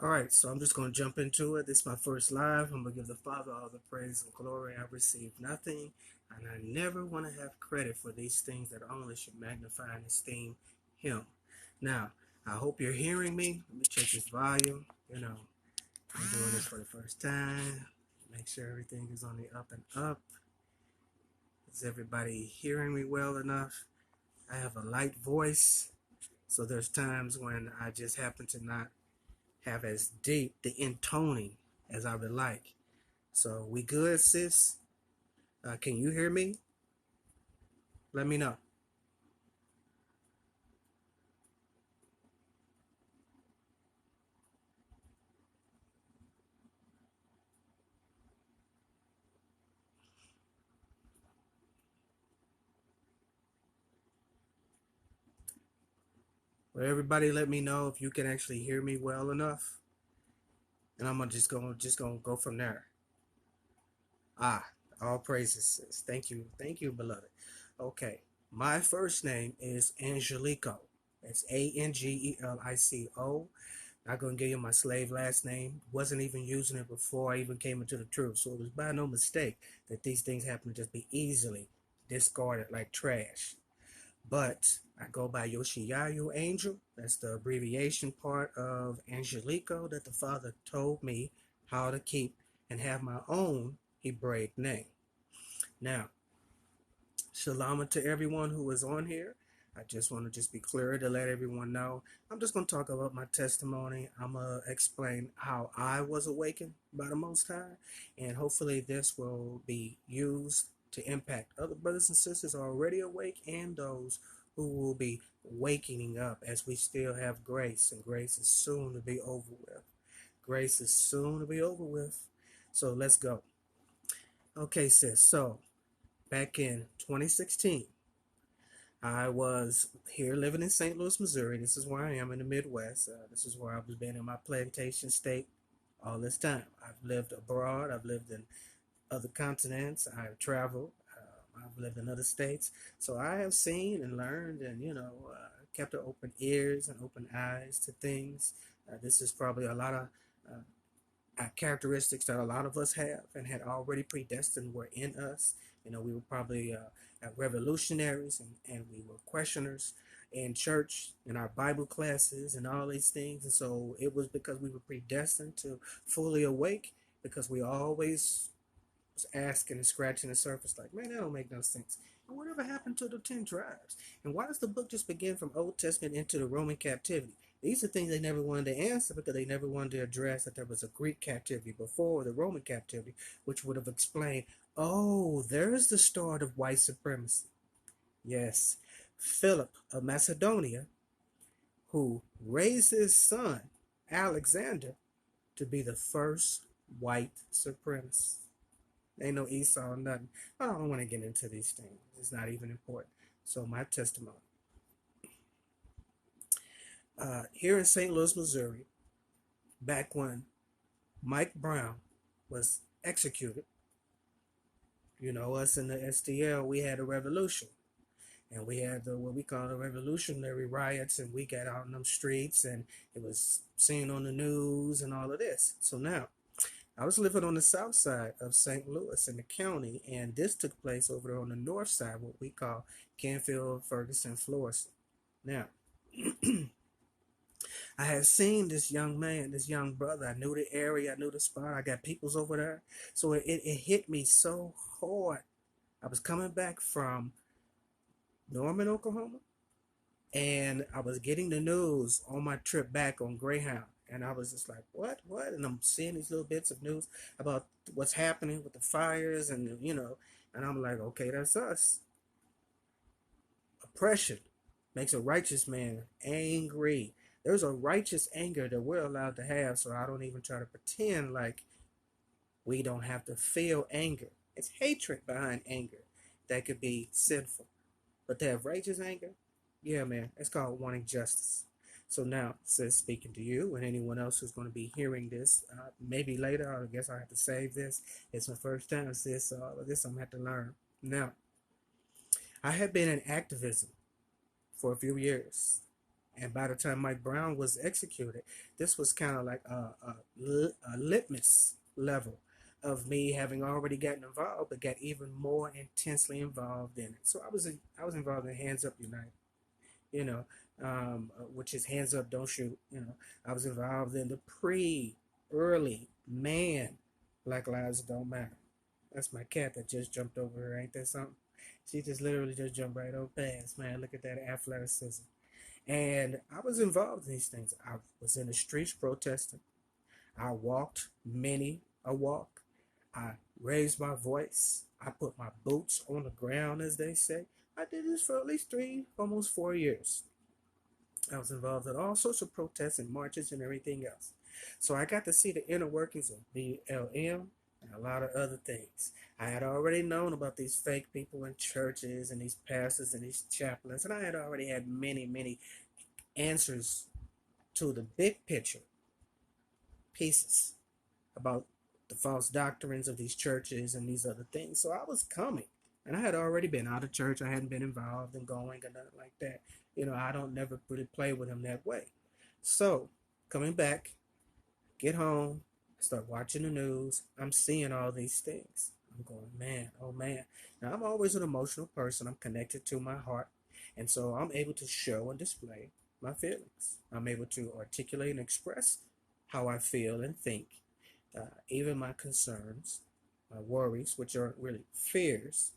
All right, so I'm just going to jump into it. This is my first live. I'm going to give the Father all the praise and glory. I receive nothing, and I never want to have credit for these things that only should magnify and esteem Him. Now, I hope you're hearing me. Let me check this volume. I'm doing this for the first time. Make sure everything is on the up and up. Is everybody hearing me well enough? I have a light voice, so there's times when I just happen to not have as deep the intoning as I would like. So we good, sis? Can you hear me? Let me know. Well, everybody, let me know if you can actually hear me well enough, and I'm just gonna go from there. Ah, all praises, sis. Thank you, beloved. Okay, my first name is Angelico. It's Angelico. Not gonna give you my slave last name. Wasn't even using it before I even came into the truth. So it was by no mistake that these things happen to just be easily discarded like trash. But I go by Yoshiyayu Angel. That's the abbreviation part of Angelico that the Father told me how to keep and have my own Hebraic name. Now, shalom to everyone who is on here. I just want to just be clear to let everyone know. I'm just going to talk about my testimony. I'm going to explain how I was awakened by the Most High, and hopefully this will be used to impact other brothers and sisters already awake and those who will be waking up as we still have grace, and grace is soon to be over with. Grace is soon to be over with. So let's go. Okay, sis. So back in 2016, I was here living in St. Louis, Missouri. This is where I am in the Midwest. This is where I've been in my plantation state all this time. I've lived abroad. I've lived in other continents. I've traveled. I've lived in other states. So I have seen and learned and, kept open ears and open eyes to things. This is probably a lot of characteristics that a lot of us have and had already predestined were in us. We were probably revolutionaries and we were questioners in church, in our Bible classes, and all these things. And so it was because we were predestined to fully awake, because we always was asking and scratching the surface like, man, that don't make no sense. And whatever happened to the 10 tribes? And why does the book just begin from Old Testament into the Roman captivity? These are things they never wanted to answer because they never wanted to address that there was a Greek captivity before the Roman captivity, which would have explained, oh, there's the start of white supremacy. Yes, Philip of Macedonia, who raised his son, Alexander, to be the first white supremacist. Ain't no Esau or nothing. I don't want to get into these things. It's not even important. So my testimony. Here in St. Louis, Missouri, back when Mike Brown was executed, us in the STL, we had a revolution. And we had what we call the revolutionary riots, and we got out in them streets, and it was seen on the news and all of this. So now, I was living on the south side of St. Louis in the county, and this took place over there on the north side, what we call Canfield, Ferguson, Florissant. Now, I had seen this young man, this young brother. I knew the area, I knew the spot. I got peoples over there. So it hit me so hard. I was coming back from Norman, Oklahoma, and I was getting the news on my trip back on Greyhound. And I was just like, what? And I'm seeing these little bits of news about what's happening with the fires, and I'm like, okay, that's us. Oppression makes a righteous man angry. There's a righteous anger that we're allowed to have, so I don't even try to pretend like we don't have to feel anger. It's hatred behind anger that could be sinful. But to have righteous anger, yeah, man, it's called wanting justice. So now, sis, speaking to you and anyone else who's going to be hearing this, maybe later, I guess I have to save this. It's my first time, sis, so all of this I'm going to have to learn. Now, I have been in activism for a few years. And by the time Mike Brown was executed, this was kind of like a litmus level of me having already gotten involved, but got even more intensely involved in it. So I was involved in Hands Up United, you know, which is Hands Up, Don't Shoot. You know, I was involved in the early man, Black Lives Don't Matter. That's my cat that just jumped over here. Ain't that something? She just literally just jumped right over past. Man, look at that athleticism. And I was involved in these things. I was in the streets protesting. I walked many a walk. I raised my voice. I put my boots on the ground, as they say. I did this for at least 3, almost 4 years. I was involved in all sorts of protests and marches and everything else. So I got to see the inner workings of BLM and a lot of other things. I had already known about these fake people in churches and these pastors and these chaplains, and I had already had many, many answers to the big picture pieces about the false doctrines of these churches and these other things. So I was coming. And I had already been out of church. I hadn't been involved in going or nothing like that. You know, I don't never really play with him that way. So coming back, get home, start watching the news. I'm seeing all these things. I'm going, man, oh man. Now I'm always an emotional person. I'm connected to my heart. And so I'm able to show and display my feelings. I'm able to articulate and express how I feel and think, even my concerns, my worries, which aren't really fears,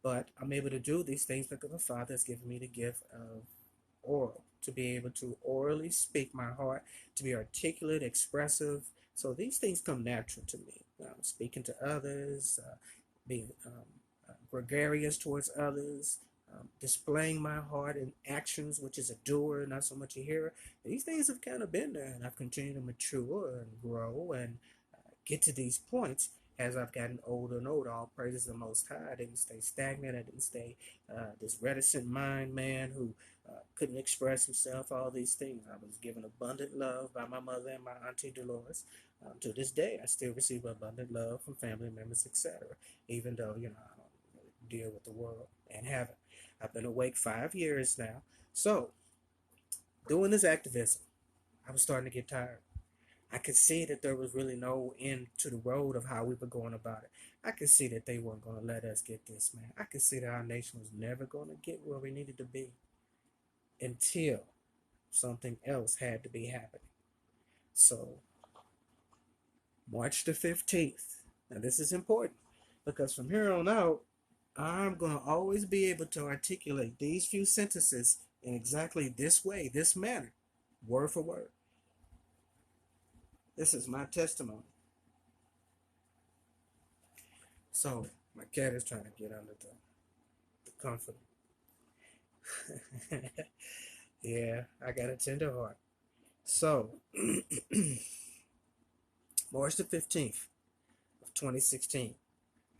but I'm able to do these things because the Father has given me the gift of oral, to be able to orally speak my heart, to be articulate, expressive. So these things come natural to me. Speaking to others, being gregarious towards others, displaying my heart in actions, which is a doer, not so much a hearer. These things have kind of been there, and I've continued to mature and grow and get to these points as I've gotten older and older. All praises the Most High. I didn't stay stagnant. I didn't stay this reticent mind man who couldn't express himself. All these things. I was given abundant love by my mother and my auntie Dolores. To this day, I still receive abundant love from family members, etc. Even though I don't really deal with the world and haven't. I've been awake 5 years now. So doing this activism, I was starting to get tired. I could see that there was really no end to the road of how we were going about it. I could see that they weren't going to let us get this, man. I could see that our nation was never going to get where we needed to be until something else had to be happening. So, March the 15th. Now, this is important because from here on out, I'm going to always be able to articulate these few sentences in exactly this way, this manner, word for word. This is my testimony. So, my cat is trying to get under the comforter. Yeah, I got a tender heart. So, March the 15th of 2016,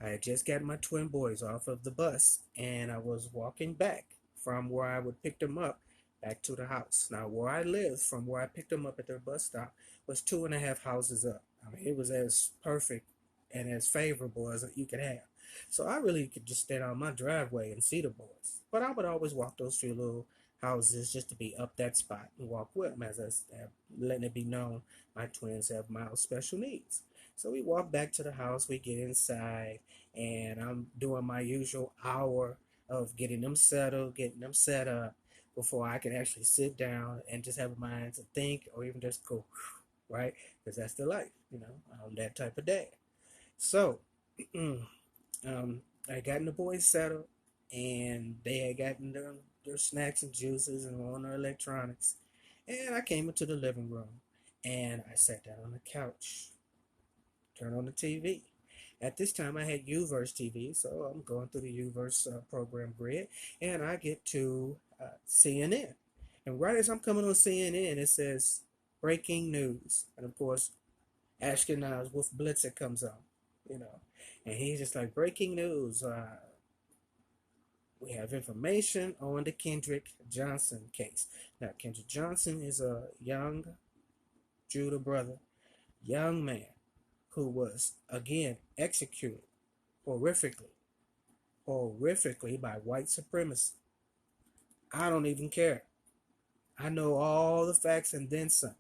I had just gotten my twin boys off of the bus and I was walking back from where I would pick them up back to the house. Now, where I lived from where I picked them up at their bus stop was 2.5 houses up. I mean, it was as perfect and as favorable as you could have. So I really could just stand on my driveway and see the boys. But I would always walk those few little houses just to be up that spot and walk with them, as I letting it be known my twins have mild special needs. So we walk back to the house, we get inside, and I'm doing my usual hour of getting them settled, getting them set up before I can actually sit down and just have a mind to think or even just go, right? Because that's the life, that type of day. So, I gotten the boys settled, and they had gotten their snacks and juices and on their electronics. And I came into the living room, and I sat down on the couch, turned on the TV. At this time, I had Uverse TV, so I'm going through the Uverse program grid, and I get to CNN. And right as I'm coming on CNN, it says breaking news. And of course, Ashkenaz Wolf Blitzer comes on, you know. And he's just like, breaking news. We have information on the Kendrick Johnson case. Now, Kendrick Johnson is a young Judah brother, young man who was, again, executed horrifically by white supremacy. I don't even care. I know all the facts and then some.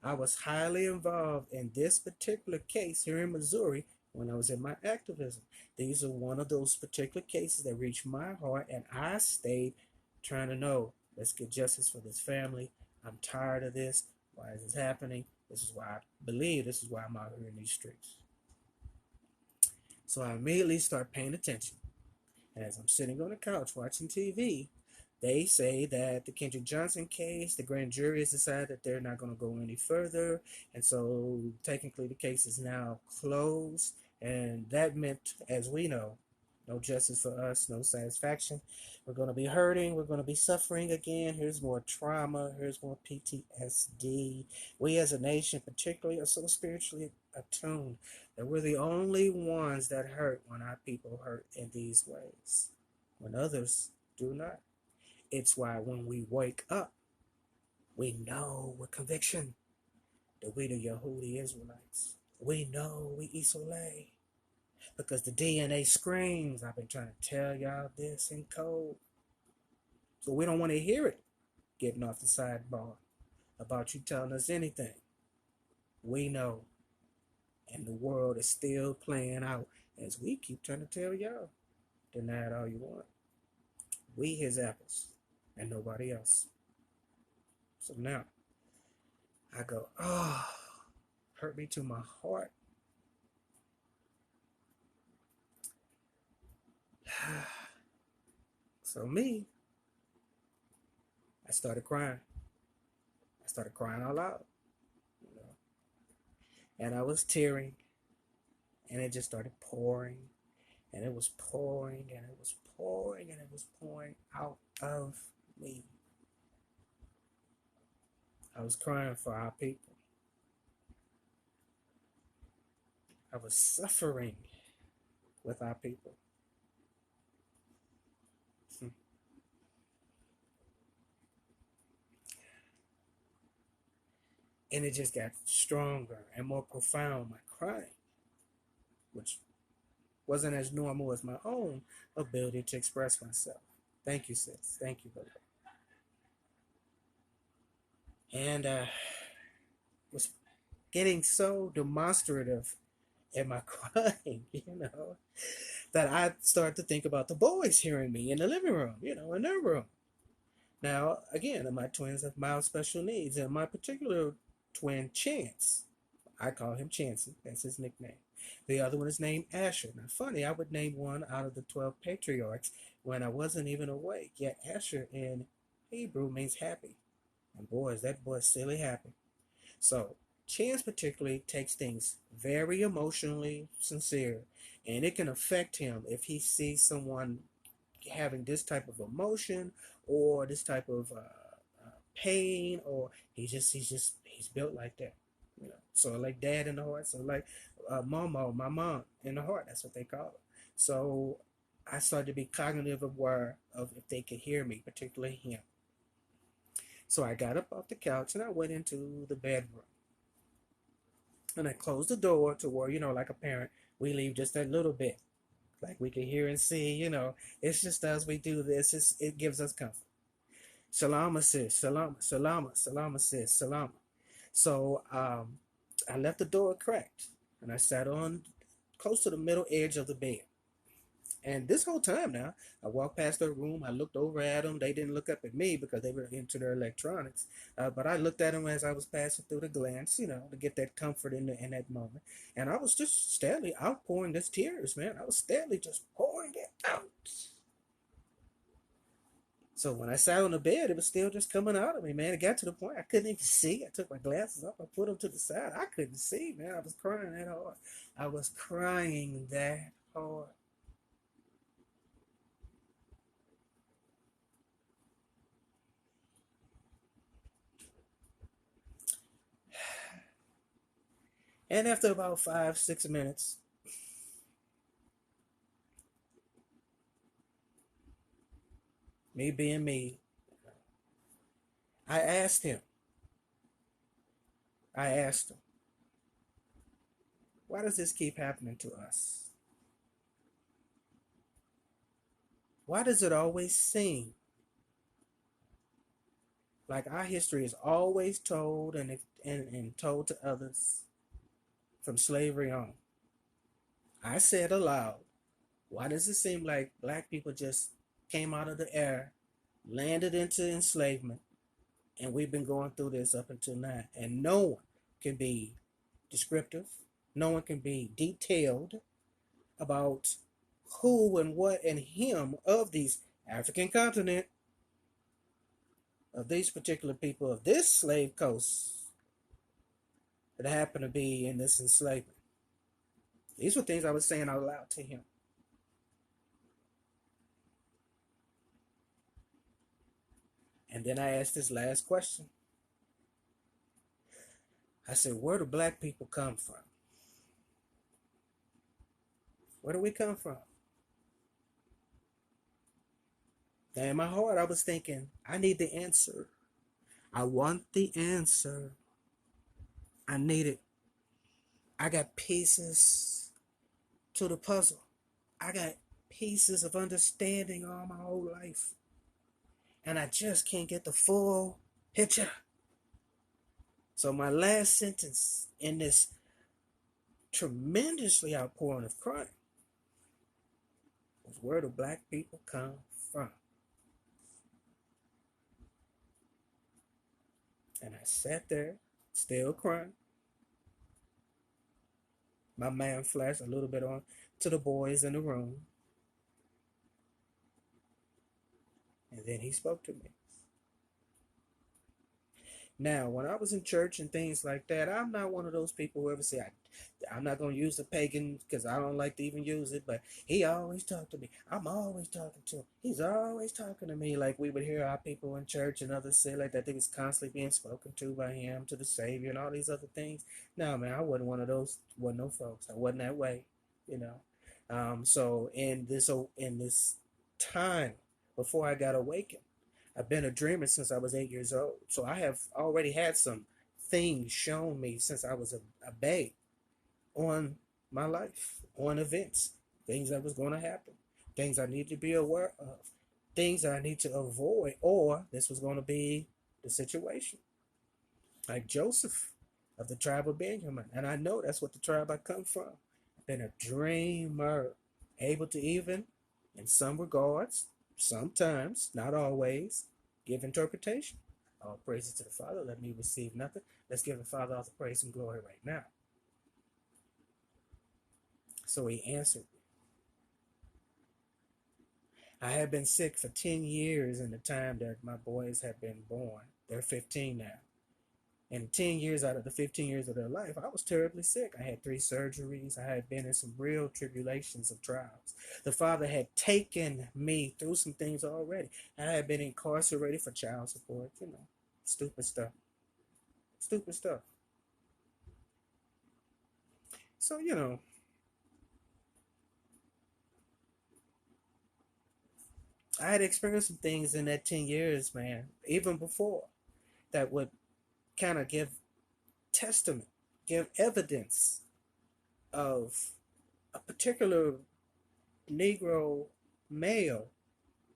I was highly involved in this particular case here in Missouri when I was in my activism. These are one of those particular cases that reached my heart, and I stayed trying to know, let's get justice for this family. I'm tired of this. Why is this happening? This is why I believe this is why I'm out here in these streets. So I immediately start paying attention. And as I'm sitting on the couch watching TV, they say that the Kendrick Johnson case, the grand jury has decided that they're not going to go any further. And so technically the case is now closed. And that meant, as we know, no justice for us, no satisfaction. We're going to be hurting. We're going to be suffering again. Here's more trauma. Here's more PTSD. We as a nation, particularly, are so spiritually attuned that we're the only ones that hurt when our people hurt in these ways, when others do not. It's why when we wake up, we know with conviction that we the Yehudi Israelites. We know we Isolé because the DNA screams. I've been trying to tell y'all this in code. So we don't want to hear it getting off the sidebar about you telling us anything. We know. And the world is still playing out as we keep trying to tell y'all. Deny it all you want. We his apples and nobody else. So now I go, oh, hurt me to my heart. So me, I started crying. I started crying out loud, you know, and I was tearing, and it just started pouring, and it was pouring, and it was pouring, and it was pouring out of me. I was crying for our people. I was suffering with our people. And it just got stronger and more profound, my crying, which wasn't as normal as my own ability to express myself. Thank you, sis. Thank you, brother. And was getting so demonstrative in my crying, that I started to think about the boys hearing me in the living room, in their room. Now, again, my twins have mild special needs, and my particular twin, Chance, I call him Chancey. That's his nickname. The other one is named Asher. Now, funny, I would name one out of the 12 patriarchs when I wasn't even awake. Yet Asher in Hebrew means happy. And boys, that boy's silly happy. So, Chance particularly takes things very emotionally sincere, and it can affect him if he sees someone having this type of emotion or this type of pain, or he's built like that. So like dad in the heart, so like Momo, my mom in the heart. That's what they call it. So I started to be cognitive aware of if they could hear me, particularly him. So I got up off the couch and I went into the bedroom. And I closed the door to where, like a parent, we leave just that little bit. Like we can hear and see, it's just as we do this, it gives us comfort. Shalom, sis, shalom, sis, shalom. So I left the door cracked and I sat on close to the middle edge of the bed. And this whole time now, I walked past their room. I looked over at them. They didn't look up at me because they were into their electronics. But I looked at them as I was passing through the glance, to get that comfort in that moment. And I was just steadily outpouring this tears, man. I was steadily just pouring it out. So when I sat on the bed, it was still just coming out of me, man. It got to the point I couldn't even see. I took my glasses off. I put them to the side. I couldn't see, man. I was crying that hard. I was crying that hard. And after about 5, 6 minutes, me being me, I asked him, why does this keep happening to us? Why does it always seem Like our history is always told and told to others from slavery on. I said aloud, why does it seem like black people just came out of the air, landed into enslavement, and we've been going through this up until now? And no one can be descriptive, no one can be detailed about who and what and him of these African continent, of these particular people of this slave coast that happen to be in this enslavement. These were things I was saying out loud to him. And then I asked this last question. I said, where do black people come from? Where do we come from? Now in my heart, I was thinking, I need the answer. I want the answer. I need it. I got pieces to the puzzle. I got pieces of understanding all my whole life. And I just can't get the full picture. So my last sentence in this tremendously outpouring of crime was, where do black people come from? And I sat there, still crying. My mind flashed a little bit on to the boys in the room. And then he spoke to me. Now, when I was in church and things like that, I'm not one of those people who ever say, I'm not going to use the pagan because I don't like to even use it, but he always talked to me. I'm always talking to him. He's always talking to me. Like we would hear our people in church and others say like that they was constantly being spoken to by him, to the Savior and all these other things. No, man, I wasn't one of those, wasn't no folks. I wasn't that way, you know. So in this time before I got awakened, I've been a dreamer since I was 8 years old. So I have already had some things shown me since I was a babe on my life, on events, things that was going to happen, things I need to be aware of, things that I need to avoid, or this was going to be the situation. Like Joseph of the tribe of Benjamin. And I know that's what the tribe I come from. I've been a dreamer, able to even, in some regards, sometimes, not always, give interpretation. All praises to the Father. Let me receive nothing. Let's give the Father all the praise and glory right now. So he answered me. I have been sick for 10 years in the time that my boys have been born. They're 15 now. And 10 years out of the 15 years of their life, I was terribly sick. I had 3 surgeries. I had been in some real tribulations of trials. The Father had taken me through some things already. I had been incarcerated for child support, stupid stuff. Stupid stuff. So, I had experienced some things in that 10 years, man, even before, that would kind of give testament, give evidence of a particular Negro male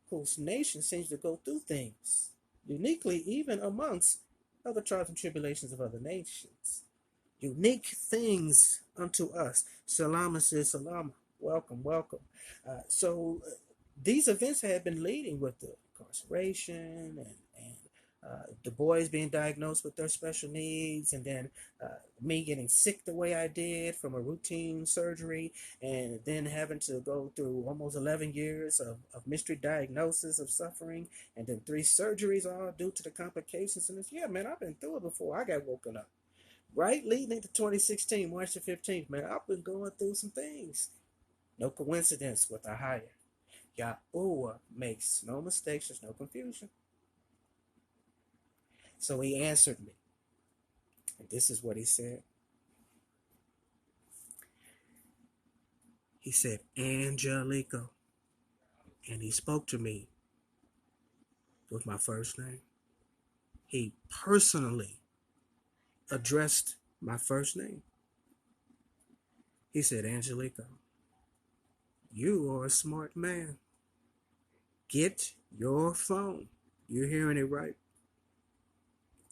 whose nation seems to go through things uniquely, even amongst other trials and tribulations of other nations. Unique things unto us. Salama says, Salama. Welcome, welcome. So these events had been leading with the incarceration and the boys being diagnosed with their special needs, and then me getting sick the way I did from a routine surgery, and then having to go through almost 11 years of mystery diagnosis of suffering, and then 3 surgeries all due to the complications. And yeah, man, I've been through it before I got woken up. Right leading into 2016, March the 15th, man, I've been going through some things. No coincidence with the higher. Yahuwah makes no mistakes, there's no confusion. So he answered me. And this is what he said. He said, Angelico. And he spoke to me with my first name. He personally addressed my first name. He said, Angelico, you are a smart man. Get your phone. You're hearing it right.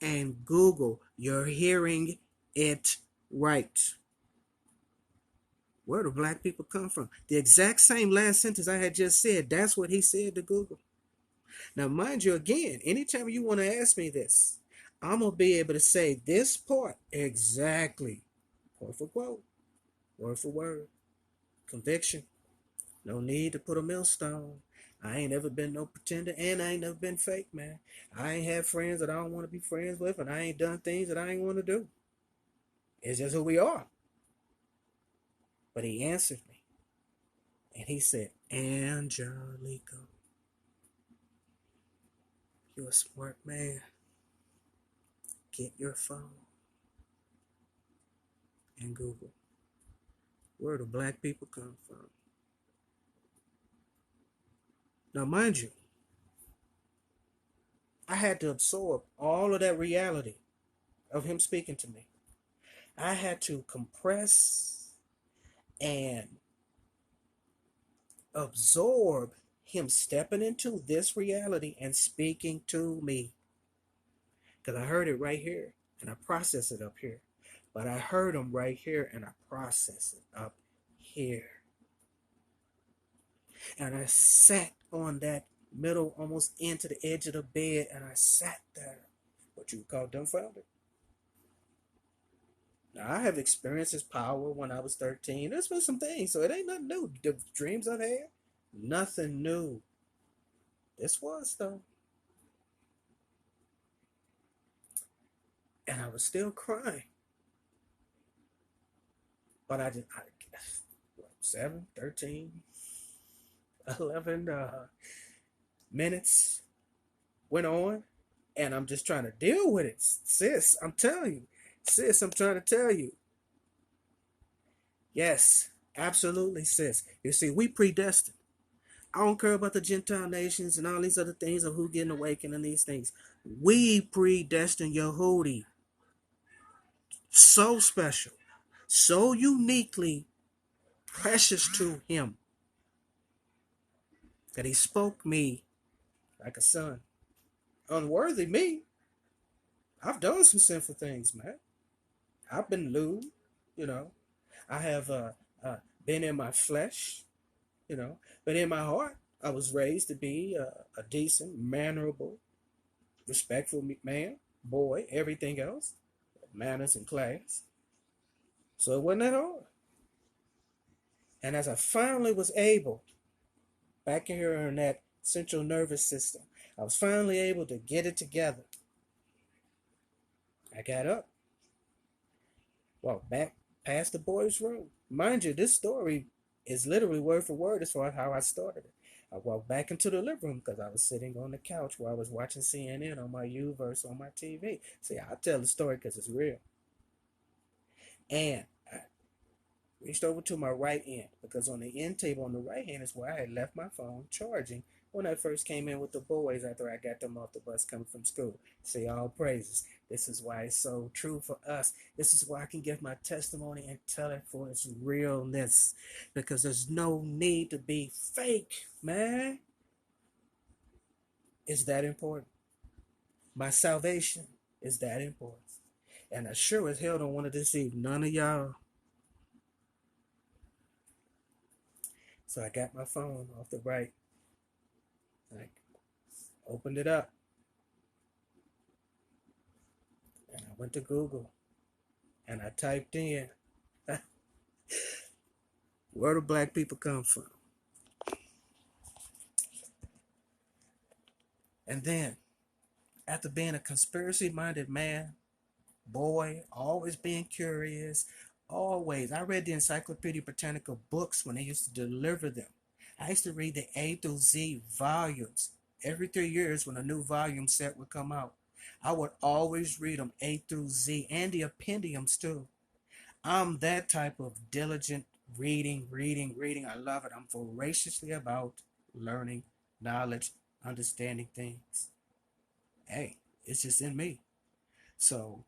and Google. You're hearing it right. Where do black people come from? The exact same last sentence I had just said, that's what he said to Google. Now, mind you, again, anytime you want to ask me this, I'm going to be able to say this part exactly, quote for quote, word for word. Conviction. No need to put a millstone. I ain't never been no pretender, and I ain't never been fake, man. I ain't had friends that I don't want to be friends with, and I ain't done things that I ain't want to do. It's just who we are. But he answered me, and he said, Angelico, you're a smart man. Get your phone and Google. Where do black people come from? Now, mind you, I had to absorb all of that reality of him speaking to me. I had to compress and absorb him stepping into this reality and speaking to me. Because I heard it right here and I processed it up here. But I heard him right here and I processed it up here. And I sat on that middle, almost into the edge of the bed, and I sat there, what you would call dumbfounded. Now, I have experienced his power when I was 13. There's been some things, so it ain't nothing new. The dreams I've had, nothing new. This was, though. And I was still crying. But I 7, 13, 11 minutes went on, and I'm just trying to deal with it. Sis, I'm telling you. Sis, I'm trying to tell you. Yes, absolutely, sis. You see, we predestined. I don't care about the Gentile nations and all these other things of who getting awakened and these things. We predestined Yehudi. So special, so uniquely precious to him that he spoke me like a son. Unworthy me. I've done some sinful things, man. I've been lewd, you know. I have been in my flesh, you know. But in my heart, I was raised to be a decent, mannerable, respectful man, boy, everything else, manners and class. So it wasn't that hard. And as I finally was able, back here in that central nervous system, I was finally able to get it together. I got up, walked back past the boys' room. Mind you, this story is literally word for word as far as how I started it. I walked back into the living room because I was sitting on the couch while I was watching CNN on my U-verse on my TV. See, I'll tell the story because it's real. And I reached over to my right end because on the end table on the right hand is where I had left my phone charging when I first came in with the boys after I got them off the bus coming from school. See, all praises. This is why it's so true for us. This is why I can give my testimony and tell it for its realness. Because there's no need to be fake, man. It's that important. My salvation is that important. And I sure as hell don't want to deceive none of y'all. So I got my phone off the right. I opened it up. And I went to Google. And I typed in, where do black people come from? And then, after being a conspiracy-minded man, boy, always being curious, always. I read the Encyclopedia Britannica books when they used to deliver them. I used to read the A through Z volumes. Every 3 years when a new volume set would come out, I would always read them A through Z and the appendiums too. I'm that type of diligent reading. I love it. I'm voraciously about learning, knowledge, understanding things. Hey, it's just in me. So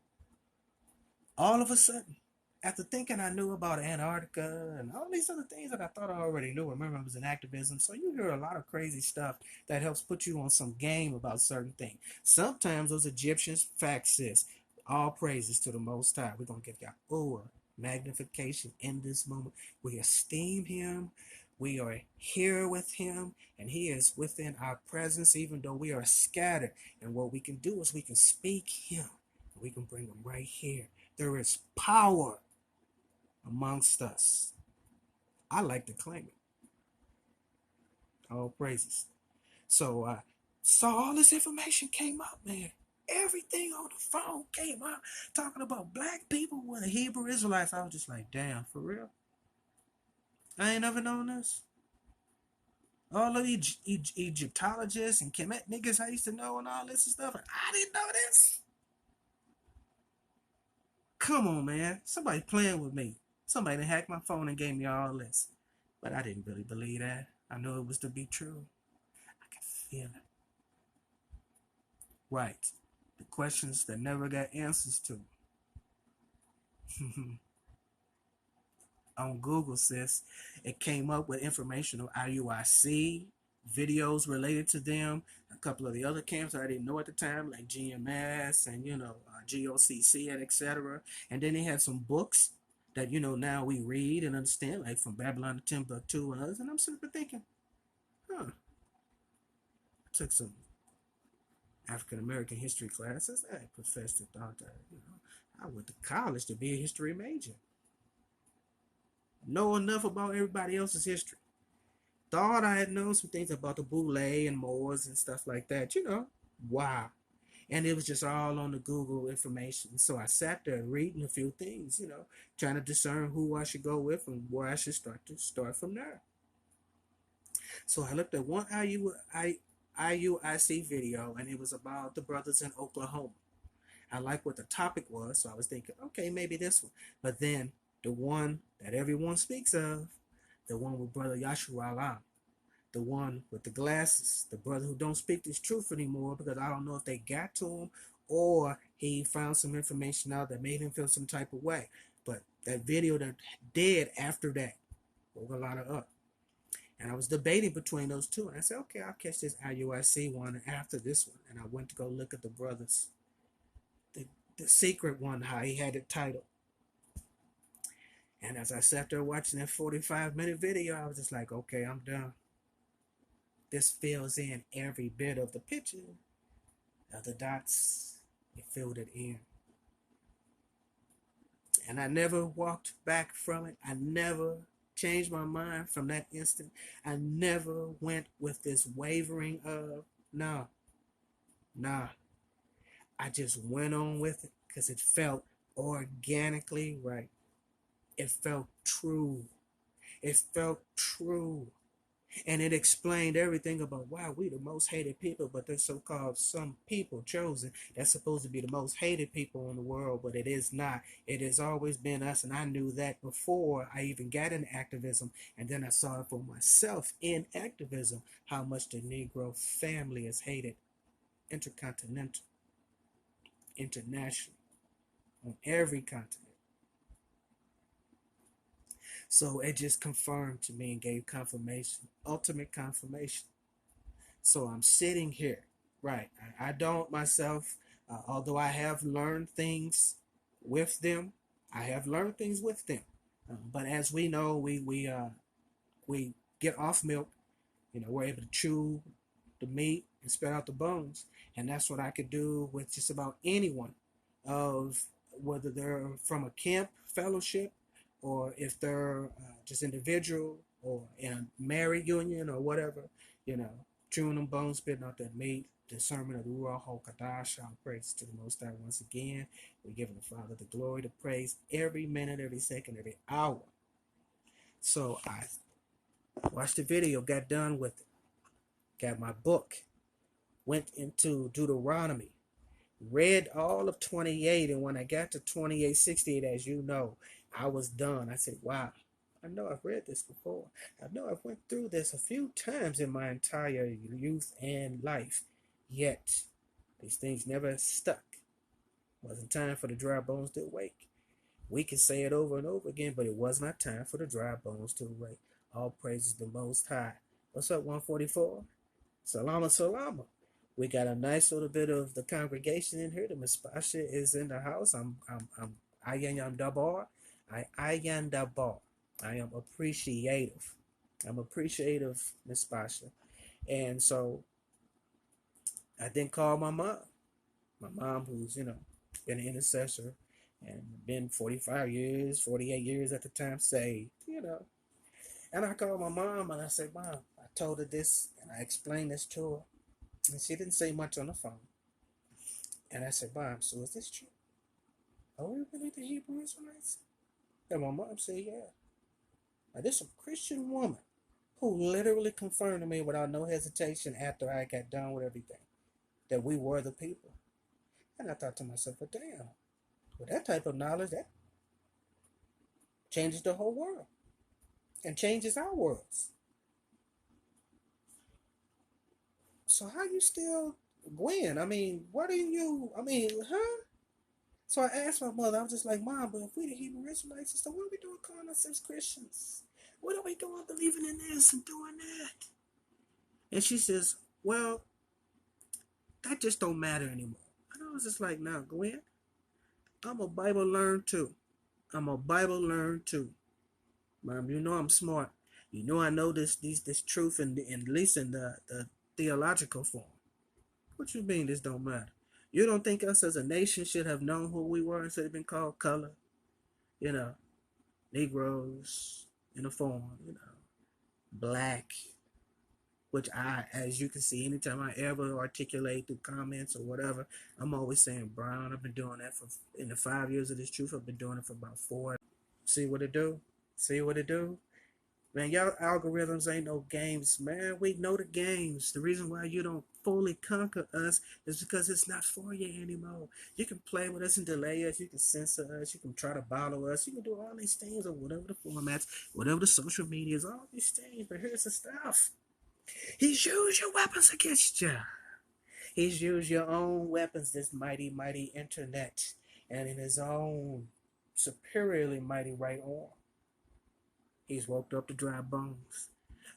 all of a sudden, after thinking I knew about Antarctica and all these other things that I thought I already knew, remember I was in activism, so you hear a lot of crazy stuff that helps put you on some game about certain things. Sometimes those Egyptians facts is all praises to the Most High. We're gonna give Yahweh magnification in this moment. We esteem Him. We are here with Him, and He is within our presence, even though we are scattered. And what we can do is we can speak Him. We can bring Him right here. There is power amongst us. I like to claim it. All praises. So saw all this information came up, man. Everything on the phone came up talking about black people with the Hebrew Israelites. I was just like, damn, for real? I ain't never known this. All of Egyptologists and Kemet niggas I used to know and all this and stuff. And I didn't know this. Come on, man. Somebody playing with me. Somebody hacked my phone and gave me all this. But I didn't really believe that. I knew it was to be true. I could feel it. Right. The questions that never got answers to. On Google, sis, it came up with information on IUIC, videos related to them, a couple of the other camps I didn't know at the time, like GMS and, GOCC and etc. And then they had some books that, now we read and understand, like from Babylon to Timbuktu and others. And I'm sitting there thinking, I took some African American history classes. I professed and thought that, I went to college to be a history major. Know enough about everybody else's history. Thought I had known some things about the Boule and Moors and stuff like that, Wow. And it was just all on the Google information. So I sat there reading a few things, trying to discern who I should go with and where I should start from there. So I looked at one IUIC video, and it was about the brothers in Oklahoma. I liked what the topic was, so I was thinking, okay, maybe this one. But then the one that everyone speaks of, the one with Brother Yashua Allah, the one with the glasses, the brother who don't speak this truth anymore because I don't know if they got to him or he found some information out that made him feel some type of way. But that video that did after that woke a lot of up. And I was debating between those two. And I said, okay, I'll catch this IUIC one after this one. And I went to go look at the brothers. The secret one, how he had it titled. And as I sat there watching that 45-minute video, I was just like, okay, I'm done. This fills in every bit of the picture of the dots. It filled it in. And I never walked back from it. I never changed my mind from that instant. I never went with this wavering of, nah. I just went on with it because it felt organically right. It felt true. It felt true. And it explained everything about why we the most hated people, but there's so-called some people chosen that's supposed to be the most hated people in the world, but it is not. It has always been us, and I knew that before I even got into activism, and then I saw it for myself in activism, how much the Negro family is hated, intercontinental, international, on every continent. So it just confirmed to me and gave confirmation, ultimate confirmation. So I'm sitting here, right? I don't myself, although I have learned things with them, I have learned things with them. But as we know, we get off milk, we're able to chew the meat and spit out the bones, and that's what I could do with just about anyone, of whether they're from a camp fellowship or if they're just individual or in a married union or whatever, chewing them bones, spitting out that meat, the sermon of the Ruach HaKodesh. All praise to the Most High once again. We're giving the Father the glory, the praise every minute, every second, every hour. So I watched the video, got done with it, got my book, went into Deuteronomy, read all of 28, and when I got to 28:68, as you know, I was done. I said, wow, I know I've read this before. I know I've went through this a few times in my entire youth and life, yet these things never stuck. Wasn't time for the dry bones to awake. We can say it over and over again, but it was not time for the dry bones to awake. All praises the Most High. What's up, 144? Salama, salama. We got a nice little bit of the congregation in here. The Mispasha is in the house. I'm Ayan Dabar. Ayan Dabar. I am appreciative. I'm appreciative, Mispasha. And so I then called my mom. My mom, who's, been an intercessor and been 45 years, 48 years at the time, saved. And I called my mom and I said, Mom, I told her this and I explained this to her. And she didn't say much on the phone. And I said, Mom, so is this true? Are we really the Hebrew Israelites? And my mom said, yeah. Now, this is a Christian woman who literally confirmed to me without no hesitation after I got done with everything that we were the people. And I thought to myself, but damn, with that type of knowledge, that changes the whole world and changes our worlds. So how you still Gwen? I mean, what are you, huh? So I asked my mother, I was just like, Mom, but if we the Hebrew Israelites, so what are we doing calling ourselves Christians? What are we doing believing in this and doing that? And she says, well, that just don't matter anymore. And I was just like, now, Gwen, I'm a Bible learn too. I'm a Bible learn too. Mom, you know I'm smart. You know I know this truth in at least in the theological form. What you mean this don't matter? You don't think us as a nation should have known who we were instead of being called color? You know, Negroes in a form, black, which as you can see, anytime I ever articulate through comments or whatever, I'm always saying brown. I've been doing that in the 5 years of this truth, I've been doing it for about 4. See what it do? See what it do? Man, y'all algorithms ain't no games, man. We know the games. The reason why you don't fully conquer us is because it's not for you anymore. You can play with us and delay us. You can censor us. You can try to bottle us. You can do all these things or whatever the formats, whatever the social medias, all these things. But here's the stuff. He's used your weapons against you. He's used your own weapons, this mighty, mighty internet, and in his own superiorly mighty right arm. He's woke up the dry bones.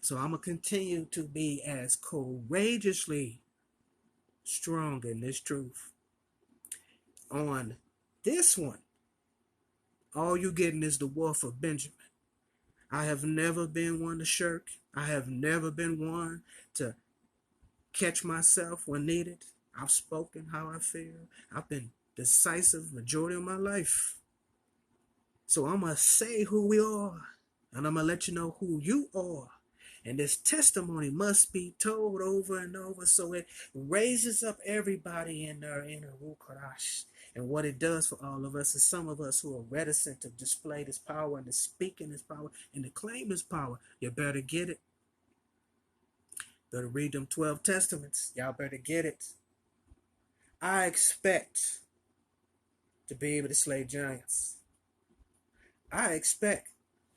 So I'm going to continue to be as courageously strong in this truth. On this one, all you getting is the wolf of Benjamin. I have never been one to shirk. I have never been one to catch myself when needed. I've spoken how I feel. I've been decisive majority of my life. So I'm going to say who we are. And I'm going to let you know who you are. And this testimony must be told over and over so it raises up everybody in their inner Ruach. And what it does for all of us is some of us who are reticent to display this power and to speak in this power and to claim this power, you better get it. Better read them 12 testaments. Y'all better get it. I expect to be able to slay giants. I expect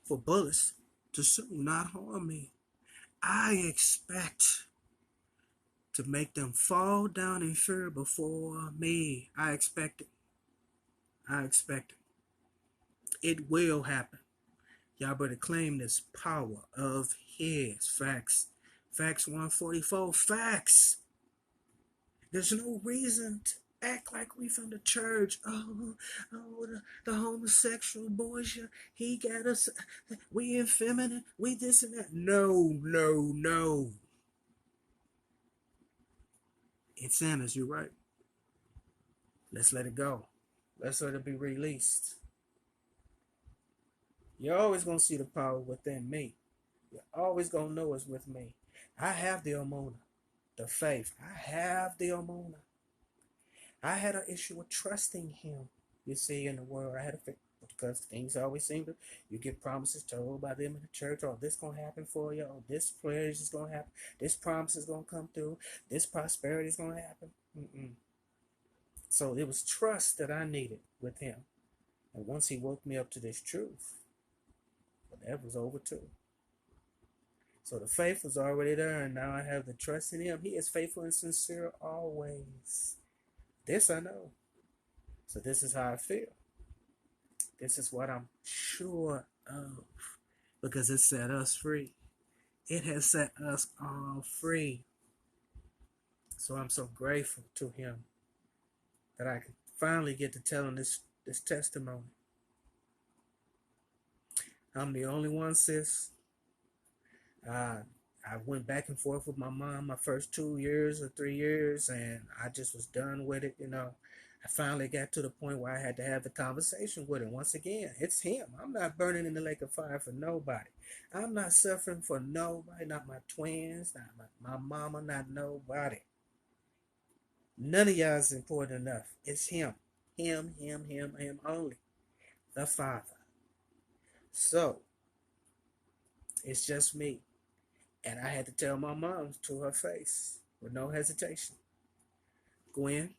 for bullets to soon not harm me. I expect to make them fall down in fear before me. I expect it. I expect it. It will happen. Y'all better claim this power of his. Facts. Facts 144. Facts. There's no reason to act like we from the church. Oh, the homosexual boys, he got us. We effeminate. We this and that. No, no, no. It's Sanders, you're right. Let's let it go. Let's let it be released. You're always going to see the power within me. You're always going to know it's with me. I have the Omona, the faith. I have the Omona. I had an issue with trusting him. You see, in the world, I had a faith because things always seem to, you get promises told by them in the church, oh, this going to happen for you, oh, this pledge is going to happen, this promise is going to come through, this prosperity is going to happen. So it was trust that I needed with him. And once he woke me up to this truth, that was over too. So the faith was already there, and now I have the trust in him. He is faithful and sincere always. This I know. So this is how I feel. This is what I'm sure of because it set us free. It has set us all free. So I'm so grateful to him that I can finally get to tell him this testimony. I'm the only one, sis. Uh, I went back and forth with my mom my first 2 years or 3 years, and I just was done with it. I finally got to the point where I had to have the conversation with him. Once again, it's him. I'm not burning in the lake of fire for nobody. I'm not suffering for nobody, not my twins, not my mama, not nobody. None of y'all is important enough. It's him. Him only. The Father. So, it's just me. And I had to tell my mom to her face with no hesitation. Gwen,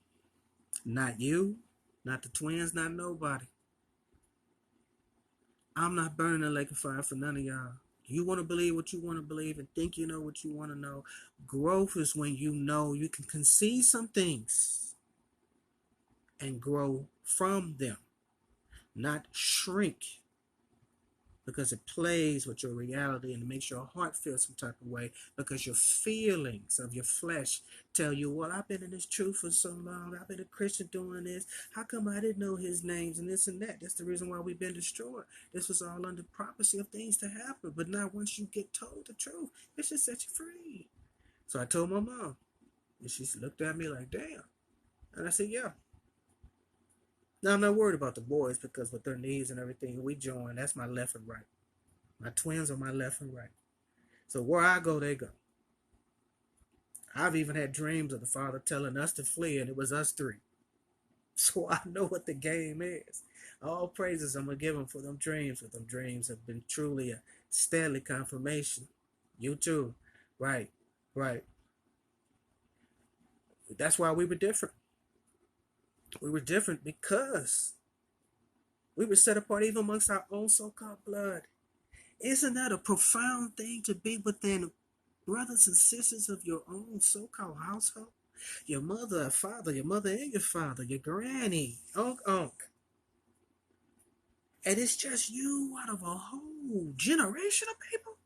not you, not the twins, not nobody. I'm not burning the lake of fire for none of y'all. You want to believe what you want to believe and think you know what you want to know. Growth is when you know you can conceive some things and grow from them, not shrink because it plays with your reality and it makes your heart feel some type of way because your feelings of your flesh tell you, well, I've been in this truth for so long. I've been a Christian doing this. How come I didn't know his names and this and that? That's the reason why we've been destroyed. This was all under prophecy of things to happen. But now once you get told the truth, it should set you free. So I told my mom, and she looked at me like, damn. And I said, yeah. Now I'm not worried about the boys because with their needs and everything, we join. That's my left and right. My twins are my left and right. So where I go, they go. I've even had dreams of the Father telling us to flee, and it was us three. So I know what the game is. All praises I'm going to give them for them dreams, but them dreams have been truly a steadily confirmation. You too. Right, right. That's why we were different. We were different because we were set apart even amongst our own so-called blood. Isn't that a profound thing to be within brothers and sisters of your own so-called household? Your mother and father, your mother and your father, your granny, unc. And it's just you out of a whole generation of people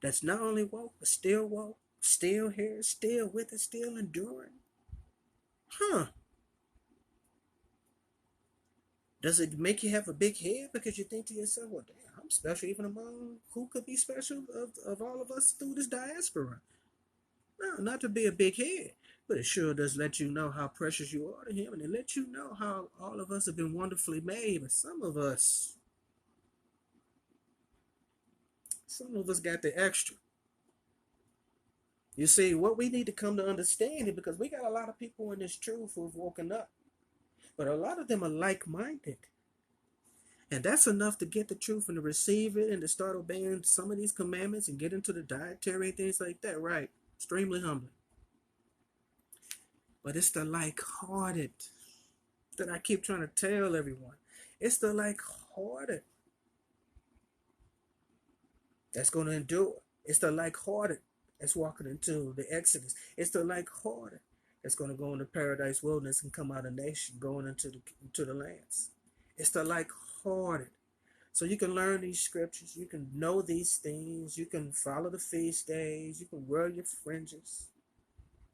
that's not only woke, but still here, still with it, still enduring. Huh. Does it make you have a big head because you think to yourself, well, damn, I'm special even among who could be special of all of us through this diaspora? No, not to be a big head, but it sure does let you know how precious you are to him, and it lets you know how all of us have been wonderfully made, but some of us got the extra. You see, what we need to come to understand it because we got a lot of people in this truth who've woken up, but a lot of them are like-minded. And that's enough to get the truth and to receive it and to start obeying some of these commandments and get into the dietary and things like that, right? Extremely humbling. But it's the like-hearted that I keep trying to tell everyone. It's the like-hearted that's going to endure. It's the like-hearted that's walking into the Exodus. It's the like-hearted that's going to go into paradise wilderness and come out a nation going into the lands. It's the like-hearted. So you can learn these scriptures. You can know these things. You can follow the feast days. You can wear your fringes.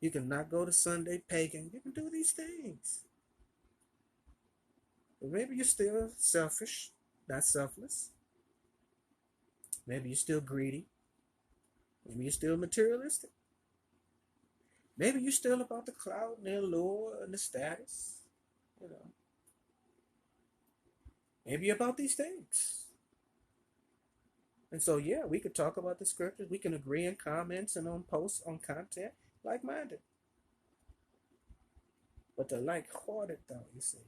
You can not go to Sunday pagan. You can do these things. But maybe you're still selfish, not selfless. Maybe you're still greedy. Maybe you're still materialistic. Maybe you're still about the clout and the allure and the status. You know. Maybe you're about these things. And so, yeah, we could talk about the scriptures. We can agree in comments and on posts, on content, like-minded. But the like-hearted, though, you see.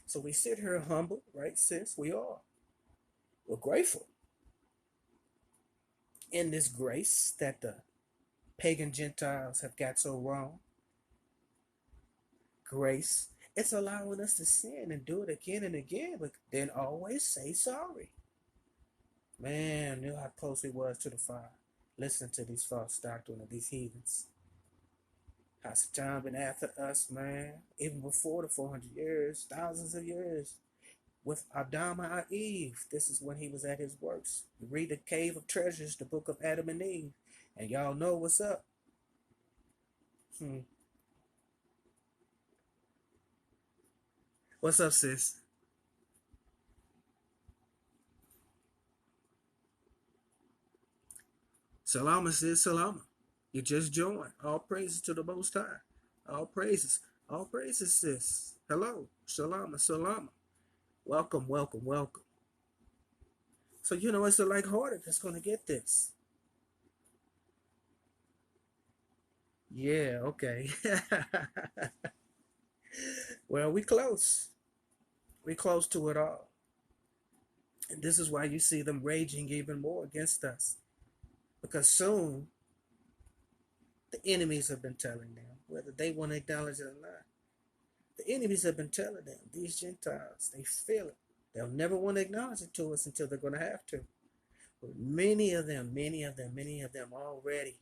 So we sit here humble, right, sis? We are. We're grateful in this grace that the pagan Gentiles have got so wrong. Grace. It's allowing us to sin and do it again and again, but then always say sorry. Man, knew how close we was to the fire. Listen to these false doctrine of these heathens. Hasatan been after us, man. Even before the 400 years, thousands of years. With Adam and Eve, this is when he was at his worst. You read the Cave of Treasures, the book of Adam and Eve, and y'all know what's up. Hmm. What's up, sis? Salama, sis, salama. You just joined. All praises to the Most High. All praises. All praises, sis. Hello. Salama, salama. Welcome, welcome, welcome. So, it's the like-hearted that's going to get this. Yeah, okay. Well, we close. We close to it all. And this is why you see them raging even more against us. Because soon, the enemies have been telling them, whether they want to acknowledge it or not. The enemies have been telling them, these Gentiles, they feel it. They'll never want to acknowledge it to us until they're going to have to. But many of them already,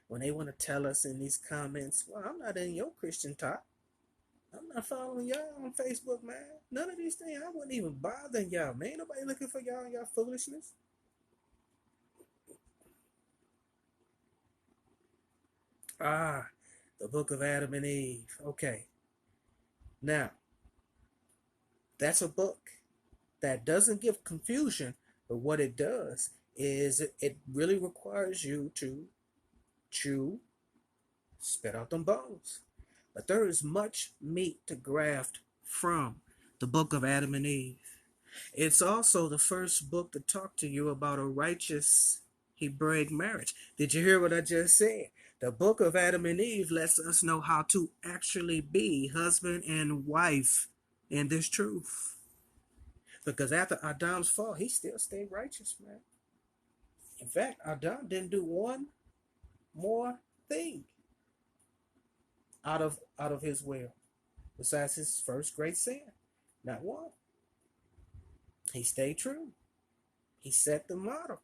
when they want to tell us in these comments, well, I'm not in your Christian talk. I'm not following y'all on Facebook, man. None of these things. I wouldn't even bother y'all, man. Ain't nobody looking for y'all and y'all foolishness. Ah, the book of Adam and Eve. Okay. Now, that's a book that doesn't give confusion, but what it does is it really requires you to chew, spit out them bones. But there is much meat to graft from the book of Adam and Eve. It's also the first book to talk to you about a righteous Hebraic marriage. Did you hear what I just said? The book of Adam and Eve lets us know how to actually be husband and wife in this truth. Because after Adam's fall, he still stayed righteous, man. In fact, Adam didn't do one more thing out of his will, besides his first great sin. Not one. He stayed true. He set the model.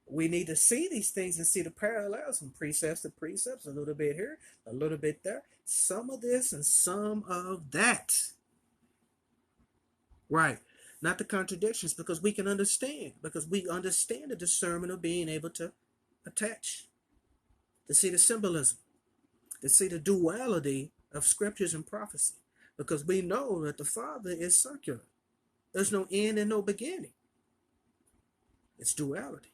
We need to see these things and see the parallels from precepts to precepts, a little bit here, a little bit there, some of this and some of that. Right. Not the contradictions, because we can understand, because we understand the discernment of being able to attach, to see the symbolism, to see the duality of scriptures and prophecy, because we know that the Father is circular. There's no end and no beginning. It's duality.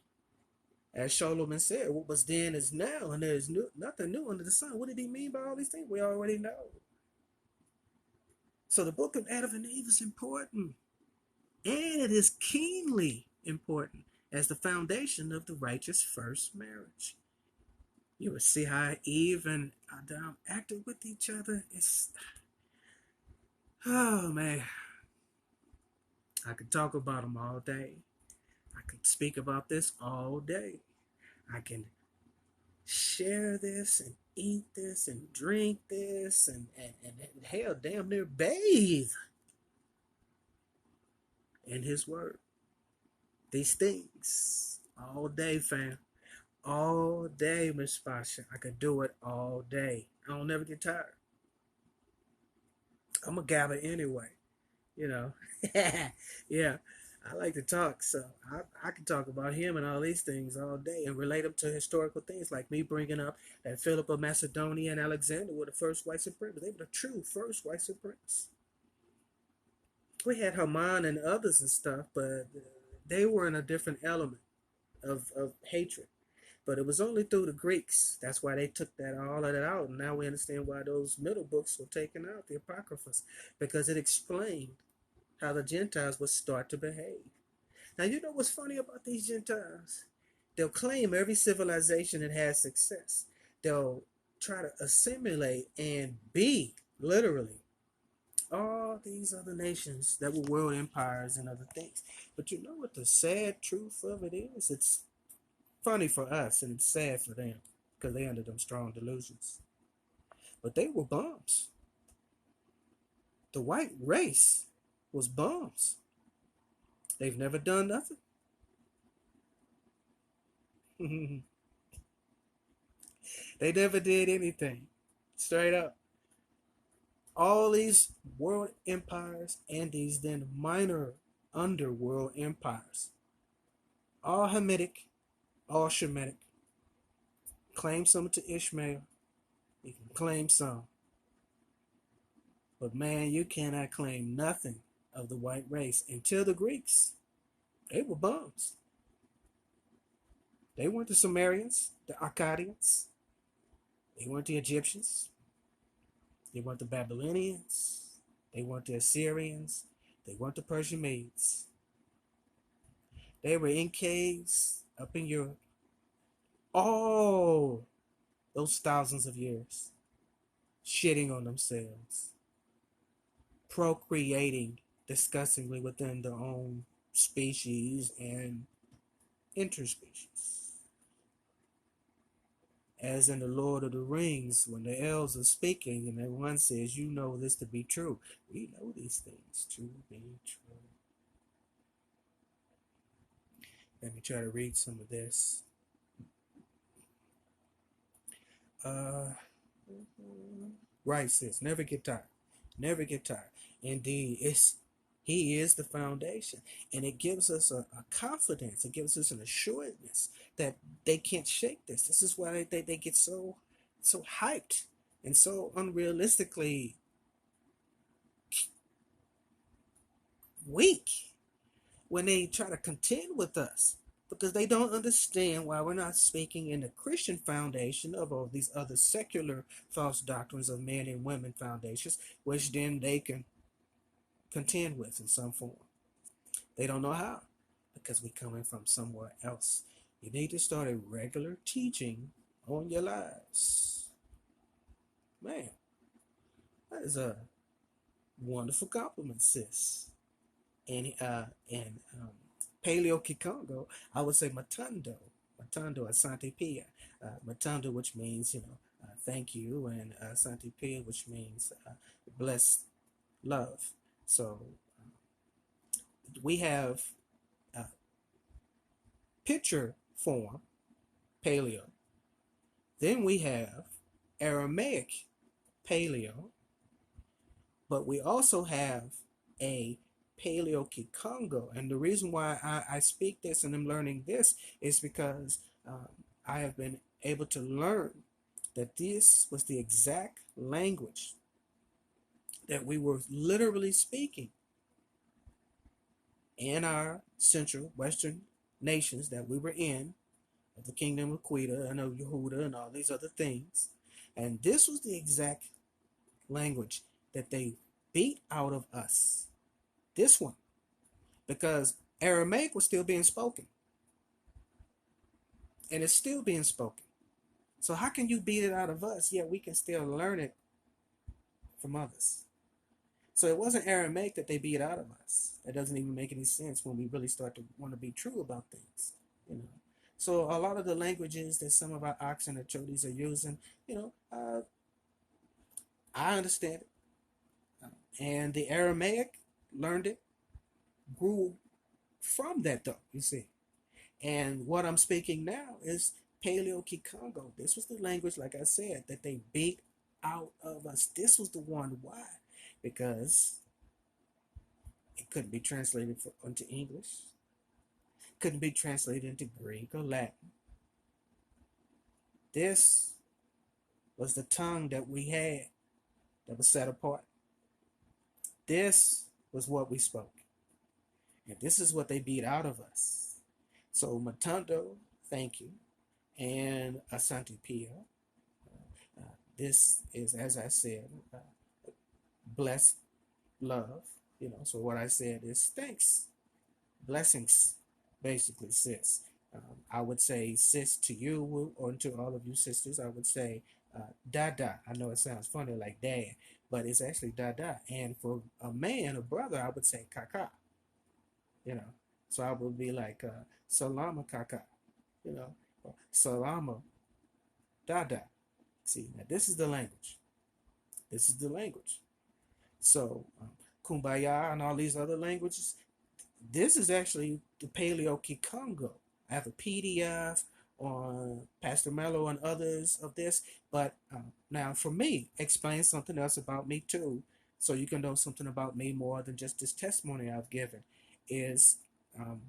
As Solomon said, what was then is now, and there is nothing new under the sun. What did he mean by all these things? We already know. So the book of Adam and Eve is important, and it is keenly important as the foundation of the righteous first marriage. You will see how Eve and Adam acted with each other. Oh man, I could talk about them all day. I could speak about this all day. I can share this and eat this and drink this and hell, damn near bathe in his word. These things all day, fam. All day, Miss Pasha. I could do it all day. I don't never get tired. I'm a gabber anyway, you know. Yeah, I like to talk, so I can talk about him and all these things all day and relate them to historical things, like me bringing up that Philip of Macedonia and Alexander were the first white supremacists. They were the true first white supremacists. We had Haman and others and stuff, but they were in a different element of hatred. But it was only through the Greeks. That's why they took that all of that out. And now we understand why those middle books were taken out, the Apocryphas, because it explained how the Gentiles would start to behave. Now, you know what's funny about these Gentiles? They'll claim every civilization that has success. They'll try to assimilate and be, literally, all these other nations that were world empires and other things. But you know what the sad truth of it is? It's funny for us and it's sad for them because they under them strong delusions. But they were bums. The white race was bums. They've never done nothing. They never did anything. Straight up. All these world empires and these then minor underworld empires, all Hamitic, all Shemitic, claim some to Ishmael. You can claim some. But man, you cannot claim nothing of the white race until the Greeks. They were bums. They weren't the Sumerians, the Akkadians. They weren't the Egyptians. They weren't the Babylonians. They weren't the Assyrians. They weren't the Persian Medes. They were in caves up in Europe all those thousands of years, shitting on themselves, procreating disgustingly within their own species and interspecies. As in the Lord of the Rings, when the elves are speaking and then one says, you know this to be true. We know these things to be true. Let me try to read some of this. Right, sis. Never get tired. Never get tired. Indeed, he is the foundation. And it gives us a confidence. It gives us an assuredness that they can't shake this. This is why they get so hyped and so unrealistically weak when they try to contend with us, because they don't understand why we're not speaking in the Christian foundation of all these other secular false doctrines of men and women foundations, which then they can contend with in some form. They don't know how, because we're coming from somewhere else. You need to start a regular teaching on your lives. Man, that is a wonderful compliment, sis. And Paleo Kikongo, I would say Matando Asante Pia. Matando, which means, thank you, and Asante Pia, which means blessed love. So we have picture form, Paleo. Then we have Aramaic Paleo, but we also have a Paleo Kikongo. And the reason why I speak this and I'm learning this is because I have been able to learn that this was the exact language that we were literally speaking in our central western nations that we were in, of the kingdom of Quita and of Yehuda and all these other things. And this was the exact language that they beat out of us. This one, because Aramaic was still being spoken, and it's still being spoken. So how can you beat it out of us, yet we can still learn it from others? So it wasn't Aramaic that they beat out of us. That doesn't even make any sense when we really start to want to be true about things, So a lot of the languages that some of our Ox and Achotes are using, I understand it. And the Aramaic, learned it, grew from that though, you see. And what I'm speaking now is Paleo Kikongo. This was the language, like I said, that they beat out of us. This was the one. Why? Because it couldn't be translated into English. Couldn't be translated into Greek or Latin. This was the tongue that we had that was set apart. This was what we spoke. And this is what they beat out of us. So Matando, thank you, and Asante Pia. This is, as I said, blessed love. So what I said is thanks, blessings, basically, sis. I would say sis to you, or to all of you sisters. I would say dada. I know it sounds funny like dad, but it's actually dada. And for a man, a brother, I would say kaka. So I would be like salama kaka, salama dada. See, now this is the language. This is the language. So kumbaya and all these other languages, this is actually the Paleo Kikongo. I have a PDF on Pastor Mello and others of this. But now, for me, explain something else about me too, so you can know something about me more than just this testimony I've given. Is um,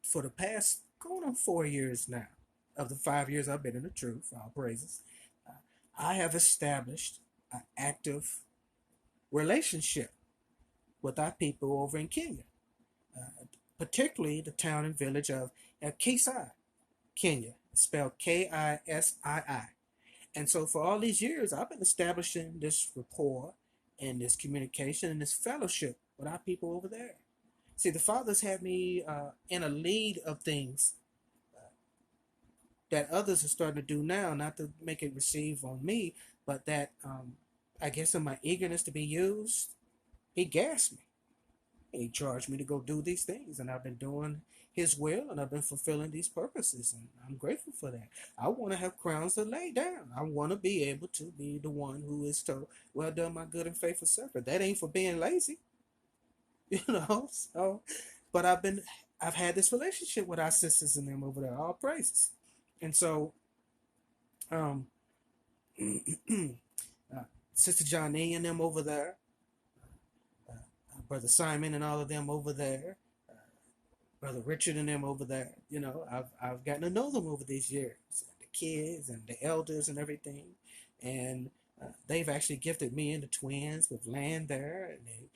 for the past going on 4 years now, of the 5 years I've been in the truth, all praises, uh, I have established an active relationship with our people over in Kenya, particularly the town and village of Kisii, Kenya, spelled Kisii. And so for all these years, I've been establishing this rapport and this communication and this fellowship with our people over there. See, the Father's had me in a lead of things that others are starting to do now, not to make it receive on me, but that I guess in my eagerness to be used, he gassed me. He charged me to go do these things, and I've been doing his will, and I've been fulfilling these purposes, and I'm grateful for that. I want to have crowns to lay down. I want to be able to be the one who is told, "Well done, my good and faithful servant." That ain't for being lazy, you know. So, but I've had this relationship with our sisters and them over there. All praises, and so, um, Sister Johnny and them over there, Brother Simon and all of them over there, Brother Richard and them over there. You know, I've gotten to know them over these years, the kids and the elders and everything, and they've actually gifted me and the twins with land there, and they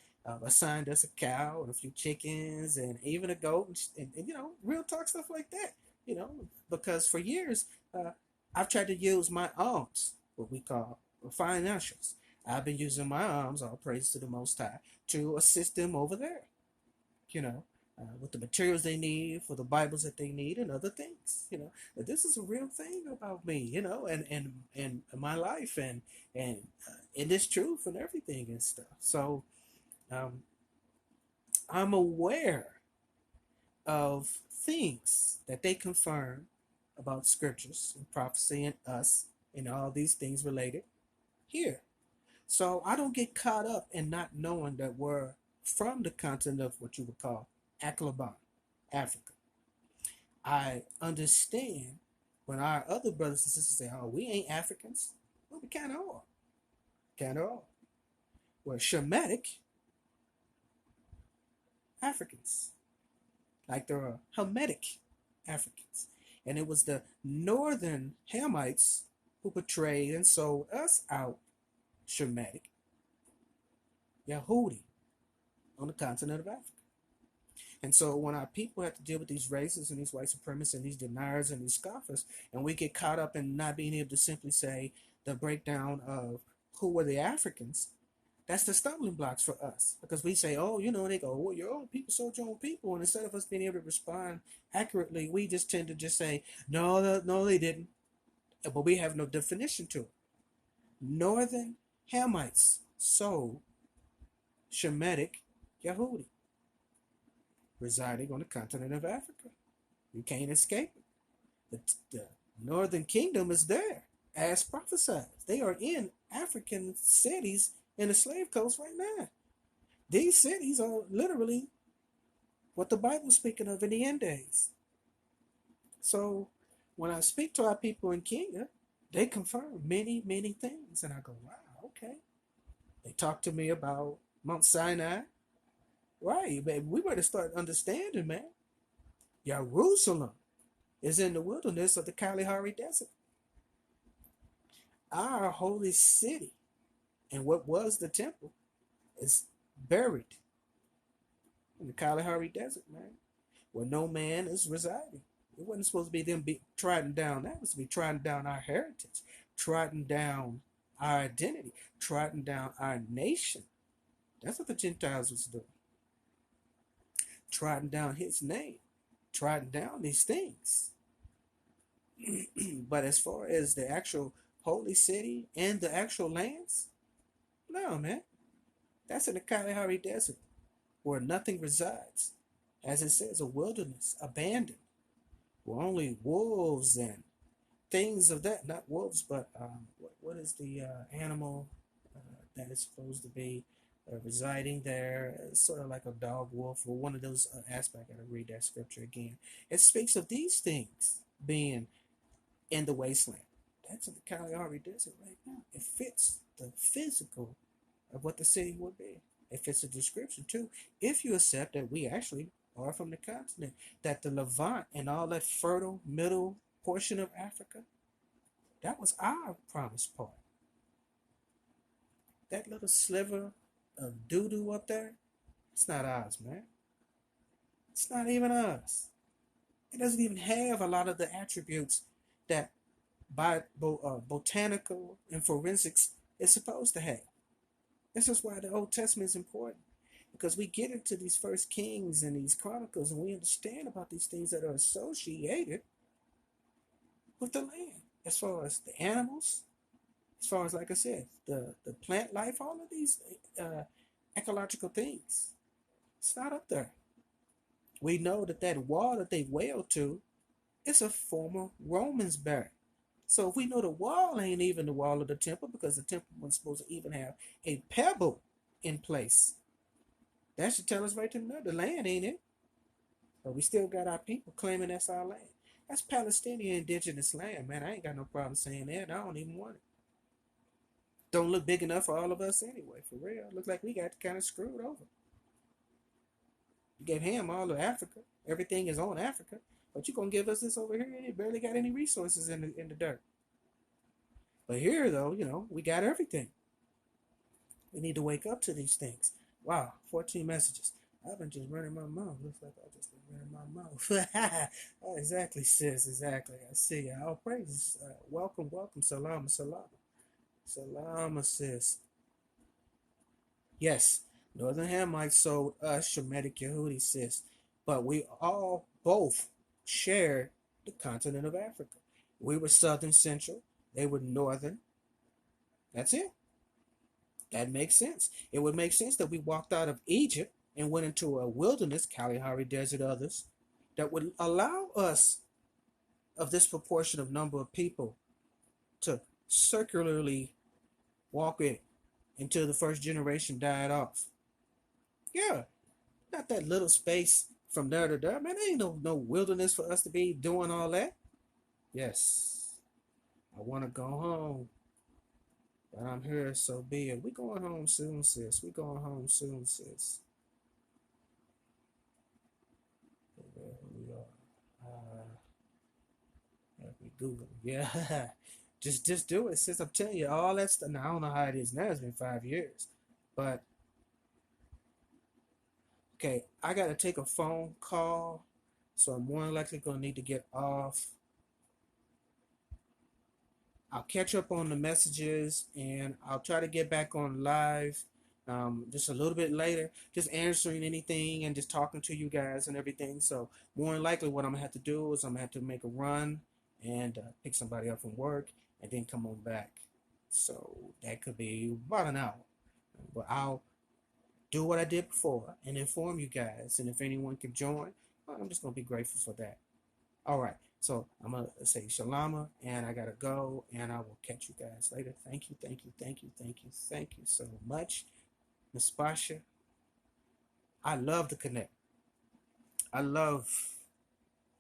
assigned us a cow and a few chickens and even a goat, and you know, real talk stuff like that. You know, because for years I've tried to use my alms, what we call financials. I've been using my alms, all praise to the Most High, to assist them over there. You know, with the materials they need for the Bibles that they need and other things. You know, but this is a real thing about me. You know, and my life and this truth and everything and stuff. So um, I'm aware of things that they confirm about scriptures and prophecy and us and all these things related here. So I don't get caught up in not knowing that we're from the continent of what you would call Akhlaban, Africa. I understand when our other brothers and sisters say, "Oh, we ain't Africans." Well, we kind of are. Kind of are. We're Shemitic Africans, like there are Hamitic Africans. And it was the northern Hamites who betrayed and sold us out, Shemitic Yahudi, on the continent of Africa. And so when our people have to deal with these racists and these white supremacists and these deniers and these scoffers, and we get caught up in not being able to simply say the breakdown of who were the Africans, that's the stumbling blocks for us. Because we say, oh, you know, and they go, well, your own people sold your own people. And instead of us being able to respond accurately, we just tend to just say, no, no, they didn't. But we have no definition to it. Northern Hamites sold Shemitic Yahudi residing on the continent of Africa. You can't escape it. The northern kingdom is there, as prophesied. They are in African cities in the slave coast right now. These cities are literally what the Bible is speaking of in the end days. So when I speak to our people in Kenya, they confirm many, many things. And I go, wow, okay. They talk to me about Mount Sinai. Right, baby. We better start understanding, man. Jerusalem is in the wilderness of the Kalahari Desert. Our holy city and what was the temple is buried in the Kalahari Desert, man, where no man is residing. It wasn't supposed to be them be trodden down. That was to be trodden down our heritage, trodden down our identity, trodden down our nation. That's what the Gentiles was doing. Trodden down his name, trodden down these things. But as far as the actual holy city and the actual lands, no, man. That's in the Kalahari Desert where nothing resides. As it says, a wilderness, abandoned, where only wolves and things of that, not wolves, but what is the animal that is supposed to be residing there? It's sort of like a dog wolf or one of those aspects. I gotta read that scripture again. It speaks of these things being in the wasteland. That's in the Kalahari Desert right now. It fits the physical of what the city would be. It fits the description too. If you accept that we actually are from the continent, that the Levant and all that fertile middle portion of Africa, that was our promised part. That little sliver of doo doo up there, it's not ours, man. It's not even ours. It doesn't even have a lot of the attributes that botanical and forensics is supposed to have. This is why the Old Testament is important, because we get into these first kings and these chronicles and we understand about these things that are associated with the land, as far as the animals, as far as, like I said, the plant life, all of these ecological things. It's not up there. We know that that wall that they wailed to is a former Romans barrack. So if we know the wall ain't even the wall of the temple, because the temple wasn't supposed to even have a pebble in place, that should tell us right to know the land ain't it. But we still got our people claiming that's our land. That's Palestinian indigenous land, man. I ain't got no problem saying that. I don't even want it. Don't look big enough for all of us anyway, for real. Look like we got kind of screwed over. You gave him all of Africa. Everything is on Africa. But you're going to give us this over here, and it barely got any resources in the dirt. But here, though, we got everything. We need to wake up to these things. Wow, 14 messages. I've been just running my mouth. Looks like I've just been running my mouth. Oh, exactly, sis. Exactly. I see you. All praises. Welcome, welcome. Salam, salam. Salam, sis. Yes, Northern Hamites sold us Shemitic Yehudi, sis. But we all both shared the continent of Africa. We were southern central. They were northern. That's it. That makes sense. It would make sense that we walked out of Egypt and went into a wilderness, Kalahari Desert, others, that would allow us, of this proportion of number of people, to circularly walk it until the first generation died off. Yeah, not that little space from there to there. Man, there ain't no wilderness for us to be doing all that. Yes, I want to go home, but I'm here, so be it. We going home soon, sis. We going home soon, sis. Where we are. Let me Google. Yeah, just do it, sis. I'm telling you, all that stuff. Now I don't know how it is now. It's been 5 years, but okay, I gotta take a phone call, so I'm more than likely gonna need to get off. I'll catch up on the messages and I'll try to get back on live just a little bit later, just answering anything and just talking to you guys and everything. So more than likely what I'm gonna have to do is I'm gonna have to make a run and pick somebody up from work and then come on back. So that could be about an hour. But I'll do what I did before and inform you guys. And if anyone can join, well, I'm just gonna be grateful for that. All right. So I'm going to say shalama and I got to go and I will catch you guys later. Thank you, thank you, thank you, thank you, thank you so much. Miss Pasha, I love to connect. I love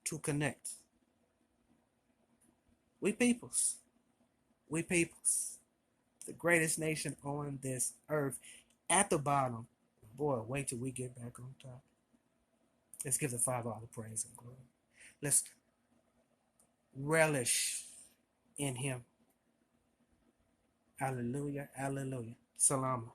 to connect. We peoples. We peoples. The greatest nation on this earth. At the bottom. Boy, wait till we get back on top. Let's give the Father all the praise and glory. Let's relish in him. Hallelujah. Hallelujah. Salama.